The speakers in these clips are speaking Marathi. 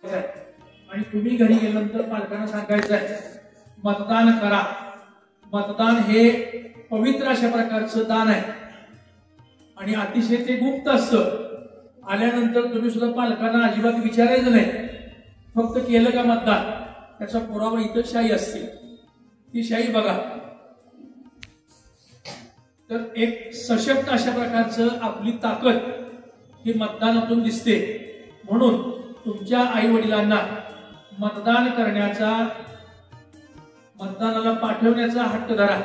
आणि तुम्ही घरी गेल्यानंतर पालकांना सांगायचं आहे मतदान करा। मतदान हे पवित्र अशा प्रकारचं दान आहे आणि अतिशय ते गुप्त असतं। आल्यानंतर तुम्ही सुद्धा पालकांना अजिबात विचारायचं नाही, फक्त केलं का मतदान त्याचा पुरावा इथं शाई असते, ती शाई बघा। तर एक सशक्त अशा प्रकारचं आपली ताकद ही मतदानातून दिसते। म्हणून तुमच्या आई वडिलांना मतदान करण्याचा, मतदानाला पाठवण्याचा हट्ट धरा।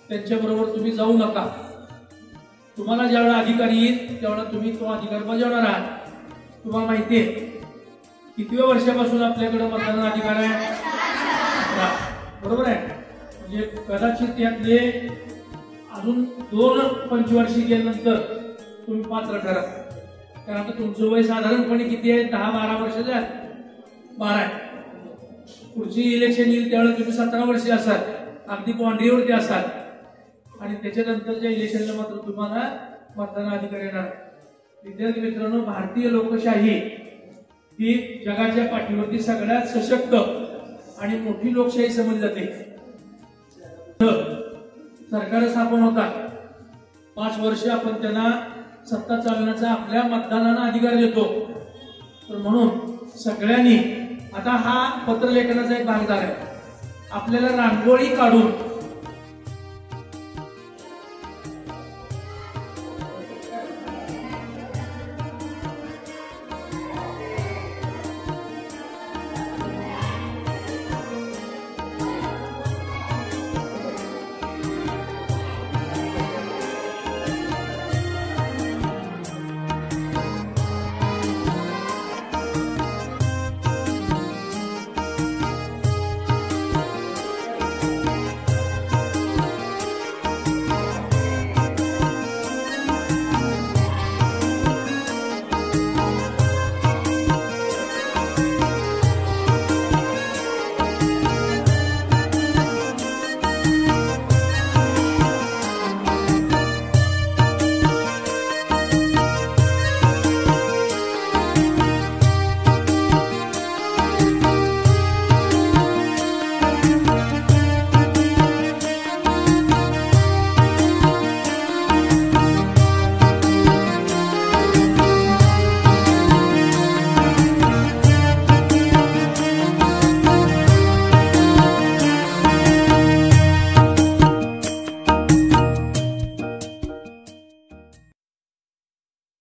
त्यांच्याबरोबर तुम्ही जाऊ नका। तुम्हाला ज्यावेळेला अधिकार येईल त्यावेळेला तुम्ही तो अधिकार बजावणार आहात। तुम्हाला माहिती आहे कितव्या वर्षापासून आपल्याकडे मतदान अधिकार आहे? 18, बरोबर आहे। म्हणजे कदाचित यातले अजून 2 पंचवार्षिक गेल्यानंतर तुम्ही पात्र ठरा, कारण आता तुमचं वय साधारणपणे किती आहे? 10-12 वर्षाचं आहे, 12 आहे। पुढची इलेक्शन येईल त्यावेळेला तुम्ही 17 वर्षे असाल, अगदी बाउंड्रीवरती असाल आणि त्याच्यानंतरच्या इलेक्शनला मात्र तुम्हाला मतदान अधिकार येणार। विद्यार्थी मित्रांनो, भारतीय लोकशाही ही जगाच्या पाठीवरती सगळ्यात सशक्त आणि मोठी लोकशाही समजली जाते। सरकार स्थापन होतात 5 वर्ष आपण त्यांना सत्ता चालवण्याचा आपल्या मतदानाला अधिकार देतो। तर म्हणून सगळ्यांनी, आता हा पत्रलेखनाचा एक भाग आहे, आपल्याला रांगोळी काढून